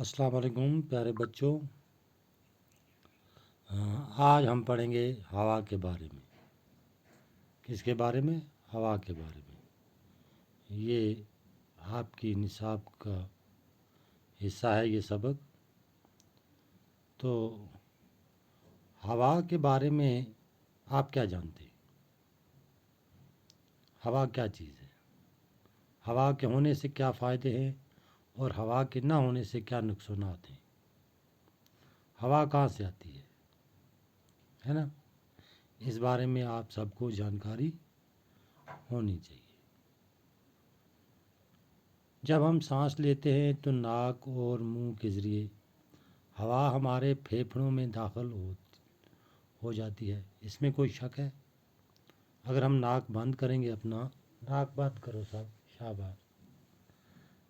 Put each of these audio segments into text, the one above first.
अस्सलाम वालेकुम प्यारे बच्चों। आज हम पढ़ेंगे हवा के बारे में। किसके बारे में? हवा के बारे में। ये आपकी निसाब का हिस्सा है ये सबक। तो हवा के बारे में आप क्या जानते हैं? हवा क्या चीज़ है? हवा के होने से क्या फ़ायदे हैं और हवा के ना होने से क्या नुकसानात हैं? हवा कहाँ से आती है ना? इस बारे में आप सबको जानकारी होनी चाहिए। जब हम सांस लेते हैं तो नाक और मुंह के ज़रिए हवा हमारे फेफड़ों में दाखिल हो जाती है। इसमें कोई शक है? अगर हम नाक बंद करेंगे, अपना नाक बंद करो साहब, शाबाश।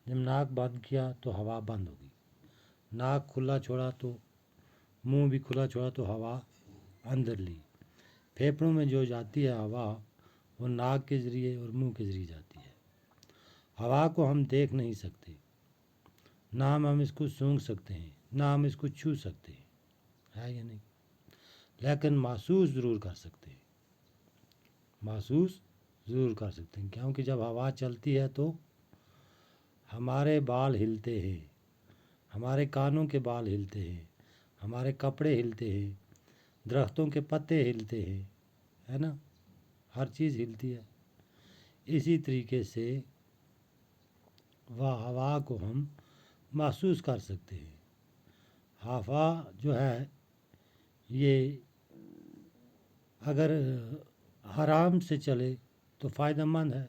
जब नाक बंद किया तो हवा बंद होगी। नाक खुला छोड़ा तो, मुंह भी खुला छोड़ा तो हवा अंदर ली। फेफड़ों में जो जाती है हवा, वो नाक के ज़रिए और मुंह के ज़रिए जाती है। हवा को हम देख नहीं सकते, ना हम इसको सूंघ सकते हैं, ना हम इसको छू सकते हैं, है या नहीं? लेकिन महसूस ज़रूर कर सकते हैं। महसूस ज़रूर कर सकते हैं, क्योंकि जब हवा चलती है तो हमारे बाल हिलते हैं, हमारे कानों के बाल हिलते हैं, हमारे कपड़े हिलते हैं, दरख्तों के पत्ते हिलते हैं, है ना? हर चीज़ हिलती है। इसी तरीके से वह हवा को हम महसूस कर सकते हैं। हवा जो है ये अगर आराम से चले तो फ़ायदेमंद है,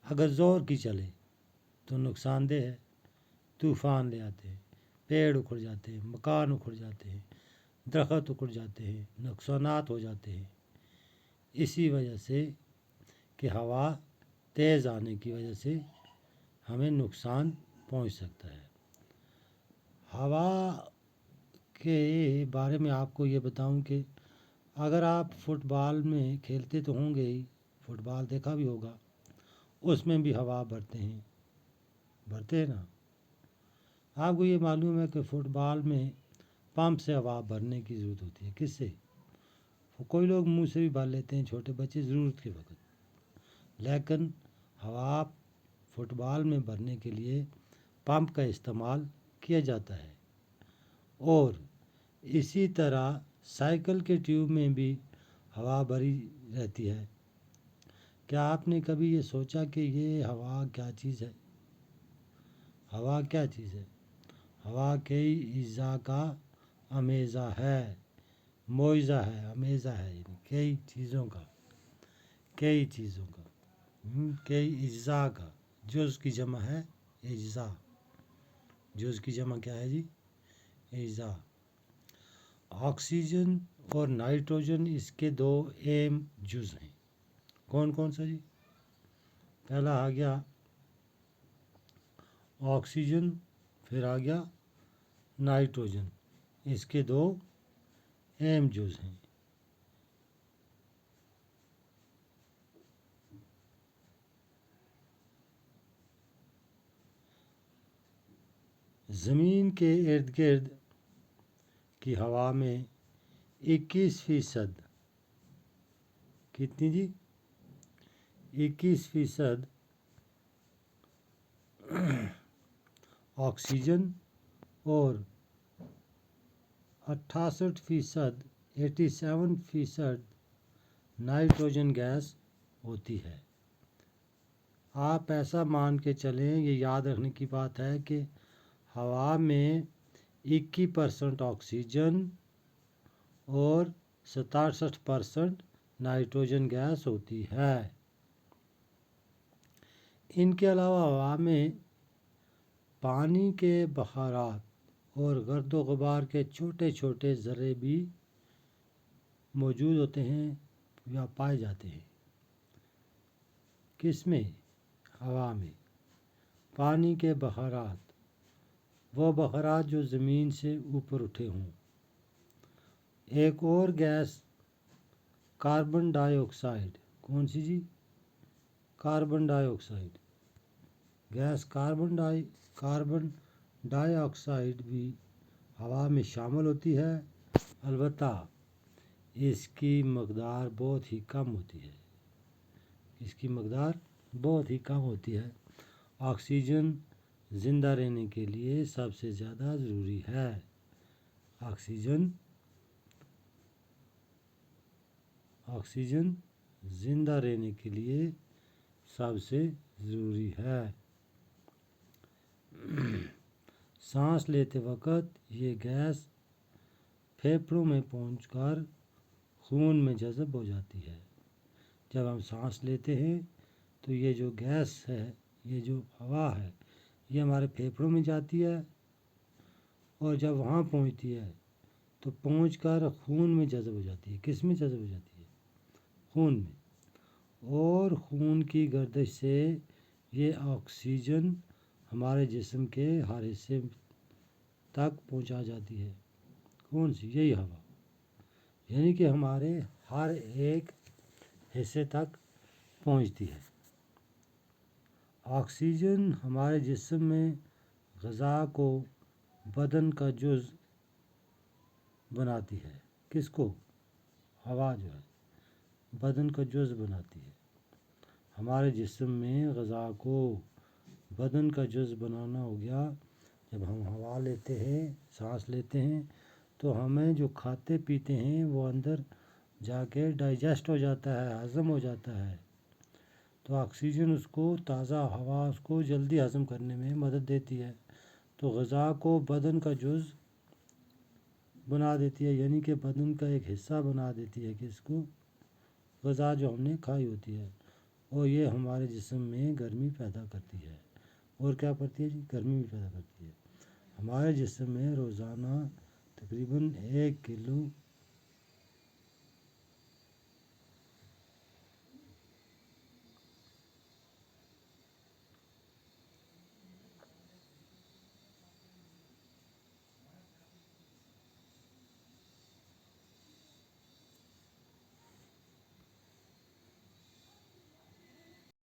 अगर ज़ोर की चले तो नुकसानदेह है। तूफ़ान ले आते हैं, पेड़ उखड़ जाते हैं, मकान उखड़ जाते हैं, दरख्त उखड़ जाते हैं, नुकसानात हो जाते हैं। इसी वजह से कि हवा तेज़ आने की वजह से हमें नुकसान पहुंच सकता है। हवा के बारे में आपको ये बताऊं कि अगर आप फुटबॉल में खेलते तो होंगे ही, फुटबॉल देखा भी होगा, उसमें भी हवा भरते हैं ना। आपको ये मालूम है कि फुटबॉल में पंप से हवा भरने की ज़रूरत होती है। किससे? कोई लोग मुंह से भी भर लेते हैं, छोटे बच्चे ज़रूरत के वक्त, लेकिन हवा फुटबॉल में भरने के लिए पंप का इस्तेमाल किया जाता है। और इसी तरह साइकिल के ट्यूब में भी हवा भरी रहती है। क्या आपने कभी ये सोचा कि ये हवा क्या चीज़ है? हवा क्या चीज़ है? हवा कई इज़्ज़ा का अमेज़ा है, मोइज़ा है, अमेज़ा है, यानी कई चीज़ों का, कई इज़्ज़ा का। जुज़ की जमा है इज़्ज़ा। जुज़ की जमा क्या है जी? इज़्ज़ा। ऑक्सीजन और नाइट्रोजन इसके दो अहम जुज़ हैं। कौन कौन सा जी? पहला आ गया ऑक्सीजन, फिर आ गया नाइट्रोजन। इसके दो अहम जुज़ हैं। ज़मीन के इर्द गिर्द की हवा में 21%, कितनी जी? 21% ऑक्सीजन और 68%, 87% नाइट्रोजन गैस होती है। आप ऐसा मान के चलें, ये याद रखने की बात है कि हवा में 21% ऑक्सीजन और 67% नाइट्रोजन गैस होती है। इनके अलावा हवा में पानी के बखारात और गर्दो गुबार के छोटे छोटे ज़र्रे भी मौजूद होते हैं या पाए जाते हैं। किस में? हवा में। पानी के बखारात, वो बखारात जो ज़मीन से ऊपर उठे हों। एक और गैस कार्बन डाइऑक्साइड, कौन सी जी? Carbon dioxide gas. Carbon dioxide بھی ہوا میں شامل ہوتی ہے، البتہ اس کی مقدار بہت ہی کم ہوتی ہے۔ اس کی مقدار بہت ہی کم ہوتی ہے۔ آکسیجن زندہ رہنے کے لیے سب سے زیادہ ضروری ہے۔ آکسیجن زندہ رہنے کے لیے سب سے ضروری ہے۔ سانس لیتے وقت یہ گیس پھیپھڑوں میں پہنچ کر خون میں جذب ہو جاتی ہے۔ جب ہم سانس لیتے ہیں تو یہ جو گیس ہے، یہ جو ہوا ہے، یہ ہمارے پھیپھڑوں میں جاتی ہے، اور جب وہاں پہنچتی ہے تو پہنچ کر خون میں جذب ہو جاتی ہے۔ کس میں جذب ہو جاتی ہے؟ خون میں۔ اور خون کی گردش سے یہ آکسیجن ہمارے جسم کے ہر حصے تک پہنچا جاتی ہے۔ کون سی؟ یہی ہوا، یعنی کہ ہمارے ہر ایک حصے تک پہنچتی ہے۔ آکسیجن ہمارے جسم میں غذا کو بدن کا جز بناتی ہے۔ کس کو؟ ہوا جو ہے بدن کا جز بناتی ہے۔ ہمارے جسم میں غذا کو بدن کا جز بنانا ہو گیا۔ جب ہم ہوا لیتے ہیں، سانس لیتے ہیں، تو ہمیں جو کھاتے پیتے ہیں وہ اندر جا کے ڈائجسٹ ہو جاتا ہے، ہضم ہو جاتا ہے۔ تو آکسیجن اس کو، تازہ ہوا اس کو جلدی ہضم کرنے میں مدد دیتی ہے، تو غذا کو بدن کا جز بنا دیتی ہے، یعنی کہ بدن کا ایک حصہ بنا دیتی ہے کہ اس کو غذا جو ہم نے کھائی ہوتی ہے، اور یہ ہمارے جسم میں گرمی پیدا کرتی ہے۔ اور کیا کرتی ہے جی؟ گرمی بھی پیدا کرتی ہے۔ ہمارے جسم میں روزانہ تقریباً 1 کلو